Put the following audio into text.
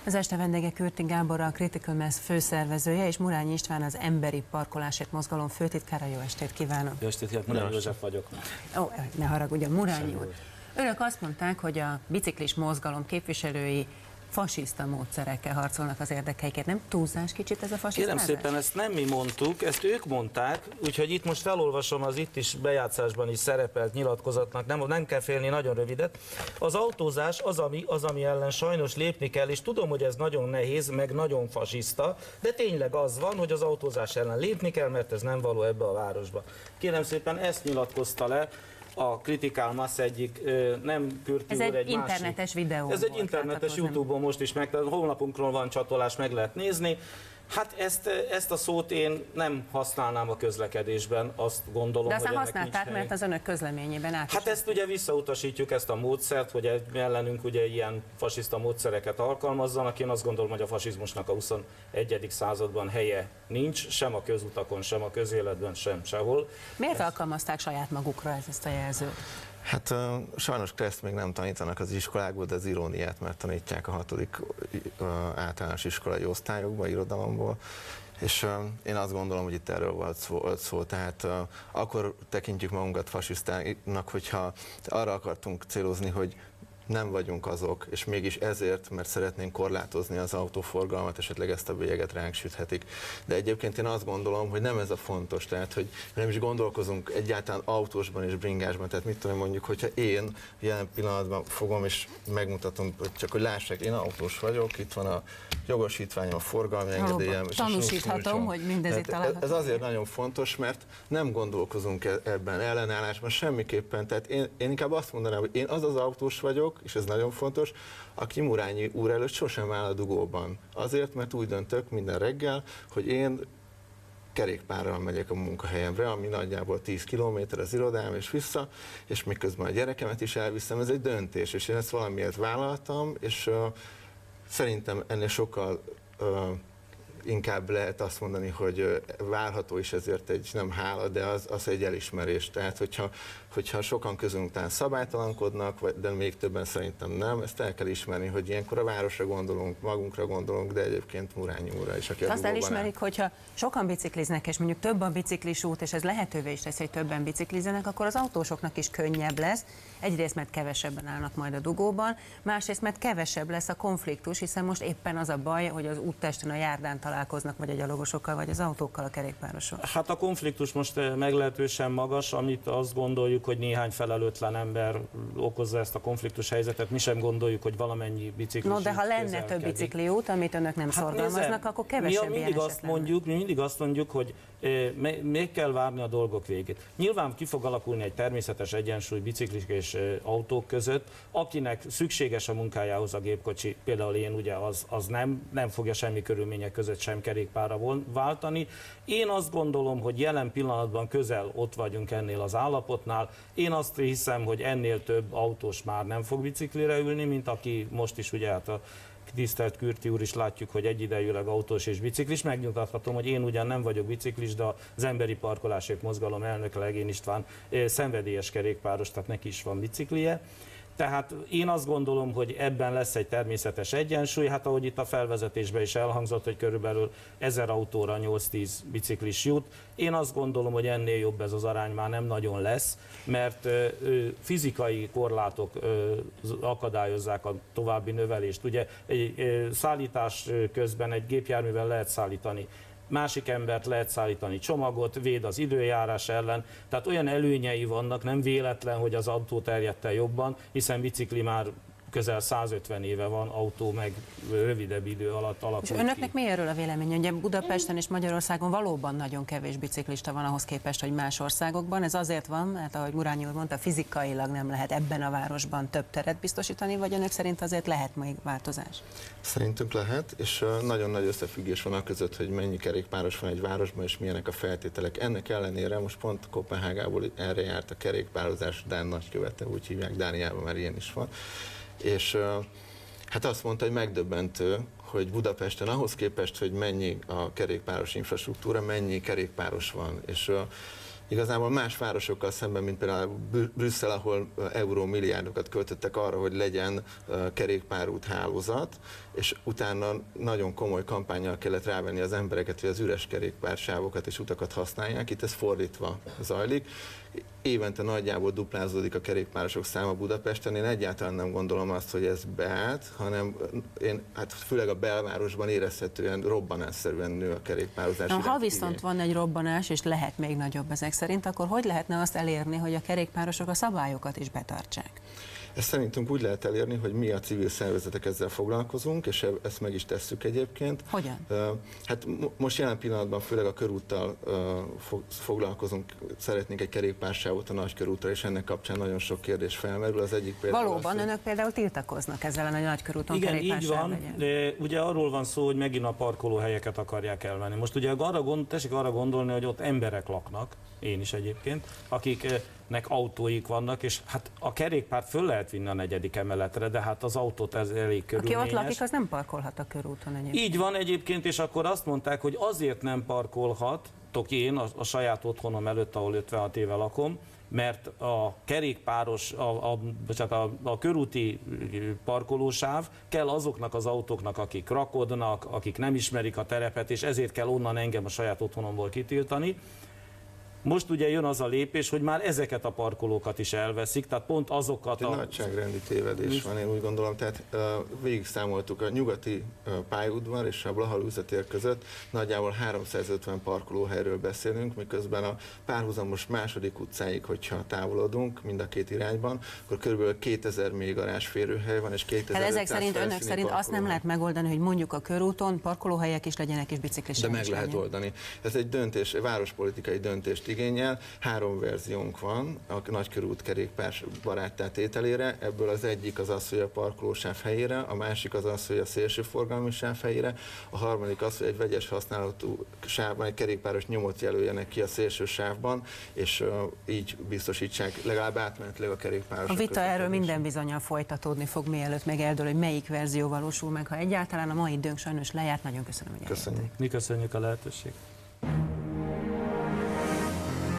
Az este vendége Kürti Gábor, a Critical Mass főszervezője, és Murányi István, az Emberi Parkolásért Mozgalom főtitkára. Jó estét kívánok! Jó estét, Murányi József vagyok. Ó, ne haragudjon, Murányi úr. Önök azt mondták, hogy a biciklis mozgalom képviselői fasiszta módszerekkel harcolnak az érdekeikért. Nem túlzás kicsit ez a fasisztázás? Kérem szépen, ezt nem mi mondtuk, ezt ők mondták, úgyhogy itt most felolvasom az itt is bejátszásban is szerepelt nyilatkozatnak, nem kell félni, nagyon rövidet. Az autózás az, ami ellen sajnos lépni kell, és tudom, hogy ez nagyon nehéz, meg nagyon fasiszta, de tényleg az van, hogy az autózás ellen lépni kell, mert ez nem való ebbe a városba. Kérem szépen, ezt nyilatkozta le a Critical Mass egyik, nem Kürti úr, egy internetes másik. videó. Ez egy internetes, YouTube-on most is meg, a honlapunkról van csatolás, meg lehet nézni. Hát ezt a szót én nem használnám a közlekedésben, azt gondolom, de aztán hogy használták, mert az önök közleményében át. Hát ezt ugye visszautasítjuk, ezt a módszert, hogy ellenünk ugye ilyen fasiszta módszereket alkalmazzanak. Én azt gondolom, hogy a fasizmusnak a 21. században helye nincs, sem a közutakon, sem a közéletben, sem sehol. Miért alkalmazták saját magukra ezt a jelzőt? Hát sajnos ezt még nem tanítanak az iskolákból, de az iróniát már tanítják a 6. általános iskolai osztályokban, irodalomból. És én azt gondolom, hogy itt erről volt szó, tehát akkor tekintjük magunkat fasisztának, hogyha arra akartunk célozni, hogy nem vagyunk azok, és mégis ezért, mert szeretnénk korlátozni az autóforgalmat, esetleg ezt a bélyeget ránk süthetik. De egyébként én azt gondolom, hogy nem ez a fontos, tehát hogy nem is gondolkozunk egyáltalán autósban és bringásban, tehát mit tudom mondjuk, hogyha én jelen pillanatban fogom és megmutatom, csak hogy lássák, én autós vagyok, itt van a jogosítványom, a forgalmi engedélyem. Tanúsíthatom, hogy mindez itt található. Ez azért nagyon fontos, mert nem gondolkozunk ebben ellenállásban semmiképpen, tehát én inkább azt mondanám, hogy én az autós vagyok, és ez nagyon fontos, aki Murányi úr előtt sosem áll a dugóban. Azért, mert úgy döntök minden reggel, hogy én kerékpárral megyek a munkahelyemre, ami nagyjából 10 kilométer az irodám és vissza, és miközben a gyerekemet is elviszem, ez egy döntés, és én ezt valamiért vállaltam, és szerintem ennél sokkal inkább lehet azt mondani, hogy várható is ezért egy nem hála, de az egy elismerés. Tehát, hogyha sokan közünk után szabálytalankodnak, de még többen szerintem nem, ezt el kell ismerni, hogy ilyenkor a városra gondolunk, magunkra gondolunk, de egyébként Murányi úrra is, aki azt elismerik, hogyha sokan bicikliznek, és mondjuk több a biciklis út, és ez lehetővé is teszi, hogy többen biciklizzenek, akkor az autósoknak is könnyebb lesz. Egyrészt, mert kevesebben állnak majd a dugóban, másrészt, mert kevesebb lesz a konfliktus, hiszen most éppen az a baj, hogy az úttesten a járdán találkoznak, vagy a gyalogosokkal, vagy az autókkal, a kerékpárosok. Hát a konfliktus most meglehetősen magas, amit azt gondoljuk, hogy néhány felelőtlen ember okozza ezt a konfliktus helyzetet. Mi sem gondoljuk, hogy valamennyi biciklis. No, de ha lenne több bicikliút, amit önök nem szorgalmaznak, akkor kevesebb mi mindig azt mondjuk, hogy még kell várni a dolgok végét. Nyilván ki fog alakulni egy természetes egyensúly biciklik és autók között. Akinek szükséges a munkájához a gépkocsi, például én, ugye az nem fogja semmi körülmények között sem kerékpárra váltani. Én azt gondolom, hogy jelen pillanatban közel ott vagyunk ennél az állapotnál. Én azt hiszem, hogy ennél több autós már nem fog biciklire ülni, mint aki most is, ugye hát a tisztelt Kürti úr is látjuk, hogy egyidejűleg autós és biciklis. Megnyugtathatom, hogy én ugyan nem vagyok biciklis, de az Emberi Parkolásért Mozgalom elnöke, Legény István szenvedélyes kerékpáros, tehát neki is van biciklije. Tehát én azt gondolom, hogy ebben lesz egy természetes egyensúly, hát ahogy itt a felvezetésben is elhangzott, hogy körülbelül 1000 autóra 8-10 biciklis jut. Én azt gondolom, hogy ennél jobb ez az arány már nem nagyon lesz, mert fizikai korlátok akadályozzák a további növelést. Ugye egy szállítás közben egy gépjárművel lehet szállítani másik embert, lehet szállítani csomagot, véd az időjárás ellen, tehát olyan előnyei vannak, nem véletlen, hogy az autó terjedt el jobban, hiszen bicikli már közel 150 éve van, autó meg rövidebb idő alatt alakult. És önöknek mi erről a véleménye? Ugye Budapesten és Magyarországon valóban nagyon kevés biciklista van ahhoz képest, hogy más országokban. Ez azért van, mert ahogy Murányi úr mondta, fizikailag nem lehet ebben a városban több teret biztosítani, vagy önök szerint azért lehet még változás? Szerintünk lehet, és nagyon nagy összefüggés van a között, hogy mennyi kerékpáros van egy városban, és milyenek a feltételek. Ennek ellenére most pont Koppenhágából erre járt a kerékpározás Dán nagykövete, úgy hívják, Dániában már ilyen is van. És hát azt mondta, hogy megdöbbentő, hogy Budapesten ahhoz képest, hogy mennyi a kerékpáros infrastruktúra, mennyi kerékpáros van. És igazából más városokkal szemben, mint például Brüsszel, ahol eurómilliárdokat költöttek arra, hogy legyen kerékpárút hálózat, és utána nagyon komoly kampánnyal kellett rávenni az embereket, hogy az üres kerékpársávokat és utakat használják. Itt ez fordítva zajlik. Évente nagyjából duplázódik a kerékpárosok száma Budapesten. Én egyáltalán nem gondolom azt, hogy ez beállt, hanem hát főleg a belvárosban érezhetően robbanásszerűen nő a kerékpározás. Ha viszont van egy robbanás, és lehet még nagyobb ezek szerint, akkor hogy lehetne azt elérni, hogy a kerékpárosok a szabályokat is betartsák? Ezt szerintünk úgy lehet elérni, hogy mi a civil szervezetek ezzel foglalkozunk, és ezt meg is tesszük egyébként. Hogyan? Hát most jelen pillanatban főleg a körúttal foglalkozunk, szeretnénk egy kerékpársávot a nagykörútra, és ennek kapcsán nagyon sok kérdés felmerül. Az egyik például valóban önök például tiltakoznak ezzel a nagykörúton kerékpársáv. Igen, így van, legyen. de ugye arról van szó, hogy megint a parkolóhelyeket akarják elvenni. Most ugye tessék arra gondolni, hogy ott emberek laknak, én is egyébként, akiknek autóik vannak, és hát a kerékpárt föl lehet vinni a 4. emeletre, de hát az autót ez elég körülményes. Aki ott lakik, az nem parkolhat a körúton egyébként. Így van egyébként, és akkor azt mondták, hogy azért nem parkolhatok én a saját otthonom előtt, ahol 56 éve lakom, mert a kerékpáros, a körúti parkolósáv kell azoknak az autóknak, akik rakodnak, akik nem ismerik a terepet, és ezért kell onnan engem a saját otthonomból kitiltani. Most ugye jön az a lépés, hogy már ezeket a parkolókat is elveszik, tehát pont azokat a... nagyságrendi tévedés van, én úgy gondolom, tehát végig számoltuk a nyugati pályaudvar és a Blaha Lujza tér között, nagyjából 350 parkolóhelyről beszélünk, miközben a párhuzamos második utcáig, hogyha távolodunk mind a két irányban, akkor kb. 2000 mélygarázs férőhely van, és 2500 hát ezek szerint, önök szerint azt nem lehet megoldani, hogy mondjuk a körúton parkolóhelyek is legyenek, és biciklisek is legyenek. De meg lehet oldani. Ez egy döntés, egy várospolitikai döntést igényel. 3 verziónk van a nagykörút kerékpárs baráttá tételére, ebből az egyik az, hogy a parkolósáv helyére, a másik az, hogy a szélsőforgalmi sáv helyére, a harmadik az, hogy egy vegyes használatú sávban egy kerékpáros nyomot jelöljenek ki a szélső sávban, és így biztosítsák legalább átmenetileg a kerékpárosok. A vita erről minden bizonnyal folytatódni fog, mielőtt meg eldől, hogy melyik verzió valósul meg, ha egyáltalán. A mai időnk sajnos lejárt. Nagyon köszönöm, hogy eljöttek. Mi köszönjük a lehetőséget.